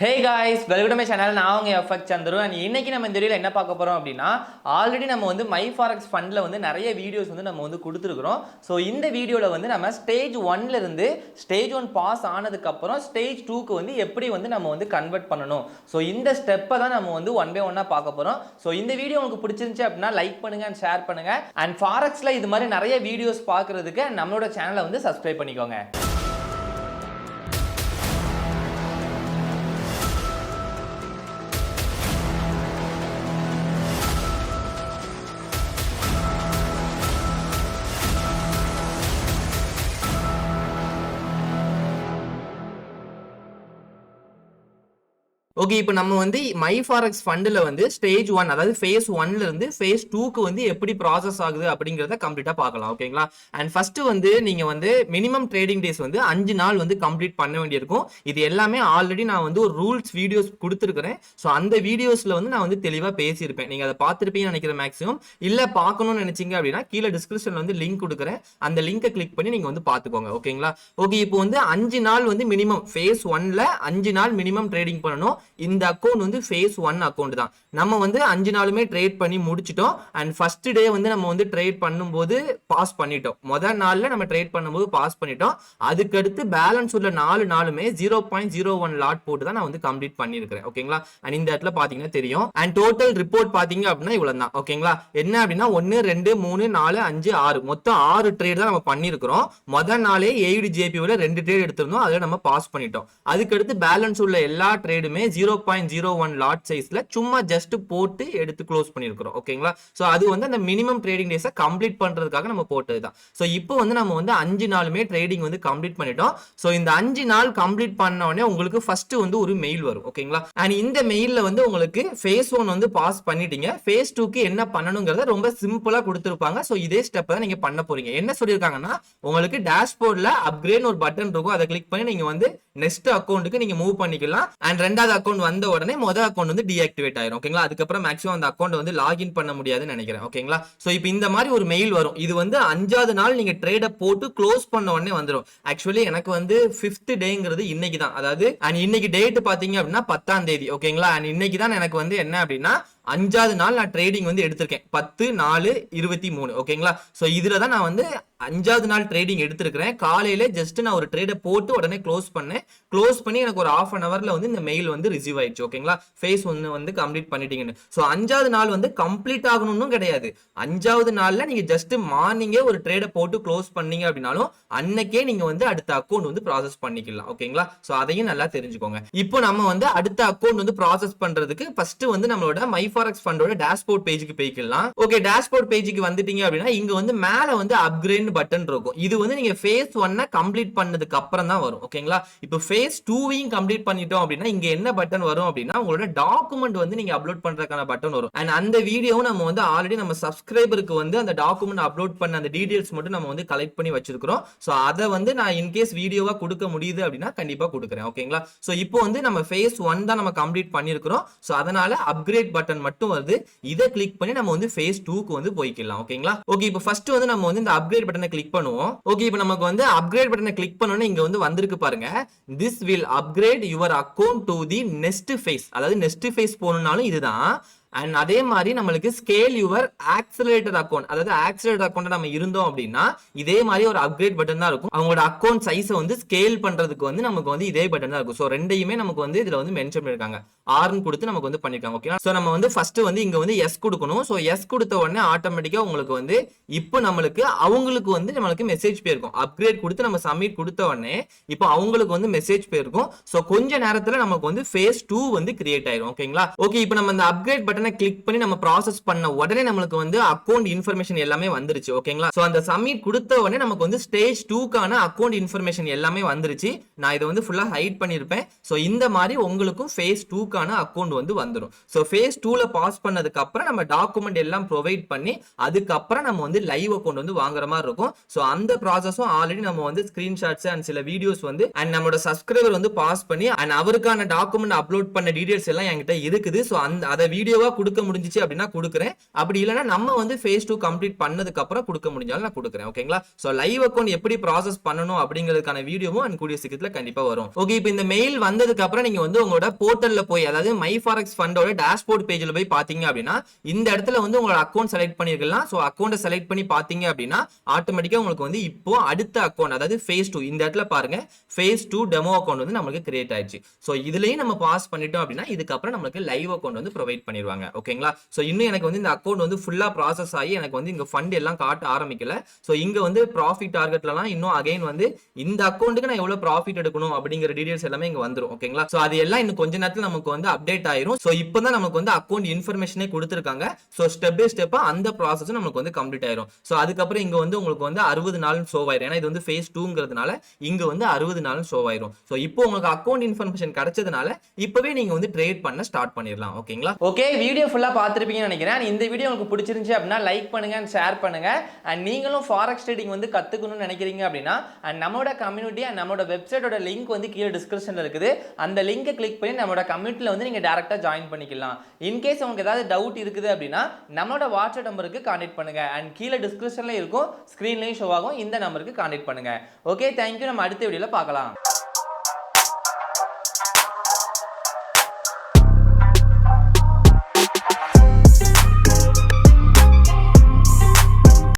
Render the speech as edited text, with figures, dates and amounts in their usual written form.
Hey guys, welcome to my channel. நான் உங்க FX Chandru and இன்னைக்கு நம்ம இந்த வீடியோல என்ன பார்க்க போறோம் அப்படினா ஆல்ரெடி நம்ம வந்து myforex ஃபண்ட்ல வந்து நிறைய வீடியோஸ் வந்து நம்ம வந்து கொடுத்திருக்கோம். சோ இந்த வீடியோல வந்து நம்ம ஸ்டேஜ் 1 ல இருந்து ஸ்டேஜ் 1 பாஸ் ஆனதுக்கு அப்புறம் ஸ்டேஜ் 2 க்கு வந்து எப்படி வந்து நம்ம வந்து கன்வர்ட் பண்ணனும். சோ இந்த ஸ்டெப்பை தான் நம்ம வந்து ஒன் பை ஒன்னா பார்க்க போறோம். சோ இந்த வீடியோ உங்களுக்கு பிடிச்சிருந்துச்சு அப்படினா லைக் பண்ணுங்க and ஷேர் பண்ணுங்க. and forex-ல இது மாதிரி நிறைய வீடியோஸ் பார்க்கிறதுக்கு நம்மளோட சேனலை வந்து சப்ஸ்கிரைப் பண்ணிக்கோங்க. ஓகே, இப்போ நம்ம வந்து myforex ஃபண்ட்ல வந்து ஸ்டேஜ் 1 அதாவது phase 1 ல இருந்து phase 2 க்கு வந்து எப்படி ப்ராசஸ் ஆகுது அப்படிங்கறத கம்ப்ளீட்டா பார்க்கலாம். ஓகேங்களா? அண்ட் ஃபர்ஸ்ட் வந்து நீங்க வந்து மினிமம் ட்ரேடிங் டேஸ் வந்து 5 நாள் வந்து கம்ப்ளீட் பண்ண வேண்டியிருக்கும். இது எல்லாமே ஆல்ரெடி நான் வந்து ஒரு ரூல்ஸ் வீடியோஸ் கொடுத்திருக்கிறேன். சோ அந்த வீடியோஸ்ல வந்து நான் வந்து தெளிவா பேசியிருப்பேன். நீங்க அதை பார்த்திருப்பீங்கன்னு நினைக்கிறேன். மேக்ஸிமம் இல்ல பார்க்கணும்னு நினைச்சீங்க அப்படின்னா கீழே டிஸ்கிரிப்ஷன்ல வந்து லிங்க் கொடுக்குறேன். அந்த லிங்கை கிளிக் பண்ணி நீங்க வந்து பார்த்துக்கோங்க. ஓகேங்களா? ஓகே, இப்போ வந்து 5 நாள் வந்து மினிமம் phase 1 ல 5 நாள் மினிமம் ட்ரேடிங் பண்ணணும். இந்த அக்கவுண்ட் வந்து phase 1 அக்கவுண்ட் தான். நம்ம வந்து 5 நாளுமே ட்ரேட் பண்ணி முடிச்சிட்டோம். அண்ட் ஃபர்ஸ்ட் டே வந்து நம்ம வந்து ட்ரேட் பண்ணும்போது பாஸ் பண்ணிட்டோம். முதல் நாள்ல நம்ம ட்ரேட் பண்ணும்போது பாஸ் பண்ணிட்டோம். அதுக்கு அடுத்து பேலன்ஸ் உள்ள 4 நாளுமே 0.01 லாட் போட்டு தான் நான் வந்து கம்ப்ளீட் பண்ணியிருக்கிறேன். ஓகேங்களா? அண்ட் இந்த இடத்துல பாத்தீங்கன்னா தெரியும். அண்ட் டோட்டல் ரிப்போர்ட் பாத்தீங்க அப்படின்னா இவ்வளவு தான். ஓகேங்களா? என்ன அப்படின்னா 1 2 3 4 5 6 மொத்தம் 6 ட்ரேட் தான் நம்ம பண்ணியிருக்கிறோம். முதல் நாளே 7 ஜேபியூல 2 ட்ரேட் எடுத்திருந்தோம். அதை நம்ம பாஸ் பண்ணிட்டோம். அதுக்கு அடுத்து பேலன்ஸ் உள்ள எல்லா ட்ரேடுமே 0.01 லாட் சைஸ்ல சும்மா ஜஸ்ட் போட்டு எடுத்து க்ளோஸ் பண்ணிருக்கிறோம். ஓகேங்களா? சோ அது வந்து அந்த மினிமம் ட்ரேடிங் டேஸை கம்ப்ளீட் பண்றதுக்காக நம்ம போட்டது தான். சோ இப்போ வந்து நம்ம வந்து 5 நாளுமே ட்ரேடிங் வந்து கம்ப்ளீட் பண்ணிட்டோம். சோ இந்த 5 நாள் கம்ப்ளீட் பண்ண உடனே உங்களுக்கு ஃபர்ஸ்ட் வந்து ஒரு மெயில் வரும். ஓகேங்களா? அண்ட் இந்த மெயில்ல வந்து உங்களுக்கு phase 1 வந்து பாஸ் பண்ணிட்டீங்க. phase 2 க்கு என்ன பண்ணணும்ங்கறத ரொம்ப சிம்பிளா கொடுத்திருப்பாங்க. சோ இதே ஸ்டெப் தான் நீங்க பண்ண போறீங்க. என்ன சொல்லிருக்காங்கன்னா உங்களுக்கு டேஷ்போர்ட்ல அப்கிரேட் ஒரு பட்டன் இருக்கும். அதை கிளிக் பண்ணி நீங்க வந்து நெக்ஸ்ட் அக்கவுண்ட்க்கு நீங்க மூவ் பண்ணிக்கலாம். அண்ட் ரெண்டாவது அக்கவுண்ட் வந்த உடனே முதல் அக்கவுண்ட் வந்து டீஆக்டிவேட் ஆயிரும். ஓகேங்களா? அதுக்கப்புறம் மேக்ஸிமம் அந்த அக்கவுண்ட் வந்து லாகின் பண்ண முடியாதுன்னு நினைக்கிறேன். ஓகேங்களா? சோ இப்போ இந்த மாதிரி ஒரு மெயில் வரும். இது வந்து 5வது நாள் நீங்க ட்ரேட போட்டு க்ளோஸ் பண்ண உடனே வந்துரும். ஆக்சுவலி எனக்கு வந்து 5th டேங்கிறது இன்னைக்கு தான். அதாவது அண்ட் இன்னைக்கு டேட் பாத்தீங்க அப்படின்னா 10ஆம் தேதி. ஓகேங்களா? அண்ட் இன்னைக்கு தான் எனக்கு வந்து என்ன அப்படின்னா 5வது நாள் நான் ட்ரேடிங் வந்து எடுத்திருக்கேன். 10/4/23. ஓகேங்களா? சோ இதுல தான் நான் வந்து 5வது நாள் ட்ரேடிங் எடுத்திருக்கிறேன். காலையில ஜஸ்ட் நான் ஒரு ட்ரேட போட்டு உடனே க்ளோஸ் பண்ணேன். க்ளோஸ் பண்ணி எனக்கு ஒரு half an hourல வந்து இந்த மெயில் வந்து ரிசீவ் ஆயிடுச்சு. ஓகேங்களா? phase 1 வந்து கம்ப்ளீட் பண்ணிட்டீங்கன்னு. சோ 5வது நாள் வந்து கம்ப்ளீட் ஆகணும்னு கிடையாது. 5வது நாள்ல நீங்க ஜஸ்ட் மார்னிங்கே ஒரு ட்ரேட போட்டு க்ளோஸ் பண்ணீங்க அப்படினாலும் அன்னைக்கே நீங்க வந்து அடுத்த அக்கவுண்ட் வந்து ப்ராசஸ் பண்ணிக்கலாம். ஓகேங்களா? சோ அதையும் நல்லா தெரிஞ்சுக்கோங்க. இப்போ நம்ம வந்து அடுத்த அக்கவுண்ட் வந்து ப்ராசஸ் பண்றதுக்கு ஃபர்ஸ்ட் வந்து நம்மளோட myforex ஃபண்டோட டேஷ்போர்ட் பேஜுக்கு போய்க்கலாம். ஓகே, டேஷ்போர்ட் பேஜுக்கு வந்துட்டீங்க அப்படின்னா இங்க வந்து மேல வந்து அப்கிரேட் பட்டன் இருக்கும். இது வந்து நீங்க phase 1 கம்ப்ளீட் பண்ணதுக்கு அப்புறம் தான் வரும். ஓகேங்களா? இப்போ phase 2வையும் கம்ப்ளீட் பண்ணிட்டோம் அப்படின்னா இங்க என்ன பட்டன் வரும் அப்படின்னா உங்களோட டாக்குமெண்ட் வந்து நீங்க அப்லோட் பண்றதுக்கான பட்டன் வரும். அண்ட் அந்த வீடியோவும் நம்ம வந்து ஆல்ரெடி நம்ம சப்ஸ்கிரைபருக்கு வந்து அந்த டாக்குமெண்ட் அப்லோட் பண்ண அந்த டீடைல்ஸ் மட்டும் நம்ம வந்து கலெக்ட் பண்ணி வச்சிருக்கிறோம். சோ அதை வந்து நான் இன்கேஸ் வீடியோவா கொடுக்க முடியுது அப்படின்னா கண்டிப்பா கொடுக்குறேன். ஓகேங்களா? சோ இப்போ வந்து நம்ம phase 1 தான் நம்ம கம்ப்ளீட் பண்ணிருக்கிறோம். சோ அதனால அப்கிரேட் பட்டன் மட்டும் வருது. இதை கிளிக் பண்ணி நம்ம வந்து phase 2 க்கு வந்து போய்க்கலாம். ஓகேங்களா? ஓகே, இப்போ ஃபர்ஸ்ட் வந்து நம்ம வந்து இந்த அப்கிரேட் பட்டனை கிளிக் பண்ணுவோம். ஓகே, இப்போ நமக்கு வந்து அப்கிரேட் பட்டனை கிளிக் பண்ணனும். இங்க வந்து வந்திருக்கு பாருங்க. This will upgrade your account to the next phase. அதாவது நெக்ஸ்ட் phase போகணும்னாலும் இதுதான். அண்ட் அதே மாதிரி நம்மளுக்கு ஸ்கேல் யுவர் ஆக்சிலரேட்டர் அக்கௌண்ட், அதாவது ஆக்சிலரேட்டர் அக்கௌண்ட் நம்ம இருந்தோம் அப்படின்னா இதே மாதிரி ஒரு அப்கிரேட் பட்டன் தான் இருக்கும். அவங்களோட அக்கௌண்ட் சைஸை வந்து ஸ்கேல் பண்றதுக்கு வந்து நமக்கு வந்து இதே பட்டன் தான் இருக்கும். ஸோ ரெண்டையுமே நமக்கு வந்து இதுல வந்து மென்ஷன் பண்ணிருக்காங்க. ஆர்னு கொடுத்து நமக்கு வந்து பண்ணிருக்காங்க. ஓகே, ஸோ நம்ம வந்து ஃபர்ஸ்ட் வந்து இங்க வந்து எஸ் கொடுக்கணும். ஸோ எஸ் கொடுத்த உடனே ஆட்டோமேட்டிக்கா உங்களுக்கு வந்து இப்போ நம்மளுக்கு அவங்களுக்கு வந்து நம்மளுக்கு மெசேஜ் போயிருக்கும். அப்கிரேட் கொடுத்து நம்ம சப்மிட் கொடுத்த உடனே இப்போ அவங்களுக்கு வந்து மெசேஜ் போயிருக்கும். ஸோ கொஞ்ச நேரத்துல நமக்கு வந்து phase 2 வந்து கிரியேட் ஆயிரும். ஓகேங்களா? ஓகே, இப்போ நம்ம இந்த அப்கிரேட் பட்டனை கிளிக் பண்ணி நம்ம ப்ராசஸ் பண்ண உடனே நமக்கு வந்து அக்கவுண்ட் இன்ஃபர்மேஷன் எல்லாமே வந்துருச்சு. ஓகேங்களா? சோ அந்த சப்மிட் கொடுத்த உடனே நமக்கு வந்து ஸ்டேஜ் 2 க்கான அக்கவுண்ட் இன்ஃபர்மேஷன் எல்லாமே வந்துருச்சு. நான் இதை வந்து ஃபுல்லா ஹைட் பண்ணிருப்பேன். சோ இந்த மாதிரி உங்களுக்கும் phase 2 2க்கான அக்கௌண்ட் வந்து வந்துரும். சோ phase 2ல பாஸ் பண்ணதுக்கு அப்புறம் நம்ம டாக்குமெண்ட் எல்லாம் ப்ரொவைட் பண்ணி அதுக்கப்புறம் நம்ம வந்து லைவ் அக்கௌண்ட் வந்து வாங்குற மாதிரி இருக்கும். சோ அந்த ப்ராசஸும் ஆல்ரெடி நம்ம வந்து ஸ்கிரீன்ஷாட்ஸ் அண்ட் சில வீடியோஸ் வந்து அண்ட் நம்மளோட சப்ஸ்கிரைபர் வந்து பாஸ் பண்ணி அண்ட் அவருக்கான டாக்குமெண்ட் அப்லோட் பண்ண டீடைல்ஸ் எல்லாம் என்கிட்ட இருக்குது. சோ அந்த அத வீடியோவா கொடுக்க முடிஞ்சிச்சு அப்படின்னா கொடுக்குறேன். அப்படி இல்லைன்னா நம்ம வந்து phase 2 கம்ப்ளீட் பண்ணதுக்கு அப்புறம் கொடுக்க முடிஞ்சாலும் நான் கொடுக்குறேன். ஓகேங்களா? சோ லைவ் அக்கௌண்ட் எப்படி ப்ராசஸ் பண்ணணும் அப்படிங்கிறதுக்கான வீடியோவும் அண்ட் கூடிய சீக்கிரத்துல கண்டிப்பா வரும். ஓகே, இப்போ இந்த மெயில் வந்ததுக்கு அப்புறம் நீங்க வந்து உங்களோட போர்ட்டல்ல போய், அதாவது myforex ஃபண்டோட டேஷ்போர்ட் பேஜ்ல போய் பாத்தீங்க அப்படின்னா இந்த இடத்துல வந்து உங்களோட அக்கௌண்ட் செலக்ட் பண்ணிருக்கலாம். சோ அக்கௌண்ட்டை செலக்ட் பண்ணி பாத்தீங்க அப்படின்னா ஆட்டோமேட்டிக்கா உங்களுக்கு வந்து இப்போ அடுத்த அக்கௌண்ட், அதாவது phase 2 இந்த இடத்துல பாருங்க, phase 2 டெமோ அக்கௌண்ட் வந்து நமக்கு கிரியேட் ஆயிடுச்சு. சோ இதுலயும் நம்ம பாஸ் பண்ணிட்டோம் அப்படின்னா இதுக்கப்புறம் நமக்கு லைவ் அக்கௌண்ட் வந்து ப்ரொவைட் பண்ணிடுவாங்க. ஓகேங்களா? சோ இன்னும் எனக்கு வந்து இந்த அக்கௌண்ட் வந்து ஃபுல்லா ப்ராசஸ் ஆகி எனக்கு வந்து இங்க ஃபண்ட் எல்லாம் காட்ட ஆரம்பிக்கல. சோ இங்க வந்து ப்ராஃபிட் டார்கெட்லலாம் இன்னும் அகைன் வந்து இந்த அக்கௌண்ட்டுக்கு நான் எவ்வளவு ப்ராஃபிட் எடுக்கணும் அப்படிங்கிற டீடைல்ஸ் எல்லாமே இங்க வந்துரும். ஓகேங்களா? சோ அது எல்லாம் இன்னும் கொஞ்ச நேரத்துல நமக்கு வந்து அப்டேட் ஆயிரும். சோ இப்போதான் நமக்கு வந்து அக்கௌண்ட் இன்ஃபர்மேஷனே கொடுத்திருக்காங்க. சோ ஸ்டெப் பை ஸ்டெப்பா அந்த ப்ராசஸ் நமக்கு வந்து கம்ப்ளீட் ஆயிரும். சோ அதுக்கப்புறம் இங்க வந்து உங்களுக்கு வந்து 60 நாள் ஷோ ஆயிரும். ஏன்னா இது வந்து phase 2ங்கிறதுனால இங்க வந்து 60 நாள் ஷோ ஆயிரும். சோ இப்போ உங்களுக்கு அக்கௌண்ட் இன்ஃபர்மேஷன் கிடைச்சதுனால இப்பவே நீங்க வந்து ட்ரேட் பண்ண ஸ்டார்ட் பண்ணிடலாம். ஓகேங்களா? ஓகே, வீடியோ ஃபுல்லா பார்த்திருப்பீங்கன்னு நினைக்கிறேன். இந்த வீடியோ உங்களுக்கு பிடிச்சிருந்துச்சு அப்படின்னா லைக் பண்ணுங்க அண்ட் ஷேர் பண்ணுங்க. அண்ட் நீங்களும் ஃபாரெக்ஸ் ட்ரேடிங் வந்து கத்துக்கணும்னு நினைக்கிறீங்க அப்படின்னா அண்ட் நம்மளோட கம்யூனிட்டி அண்ட் நம்மளோட வெப்சைட்டோட லிங்க் வந்து கீழே டிஸ்கிரிப்ஷன்ல இருக்குது. அந்த லிங்கை கிளிக் பண்ணி நம்மளோட கம்யூனிட்டில வந்து நீங்க டைரக்டா ஜாயின் பண்ணிக்கலாம். இன்கேஸ் உங்களுக்கு ஏதாவது டவுட் இருக்குது அப்படின்னா நம்மளோட வாட்ஸ்அப் நம்பருக்கு கான்டாக்ட் பண்ணுங்க. அண்ட் கீழே டிஸ்கிரிப்ஷன்ல இருக்கும், ஸ்கிரீன்லயும் ஷோ ஆகும். இந்த நம்பருக்கு கான்டாக்ட் பண்ணுங்க. Okay, thank you. நம்ம அடுத்த வீடியோல பார்க்கலாம்.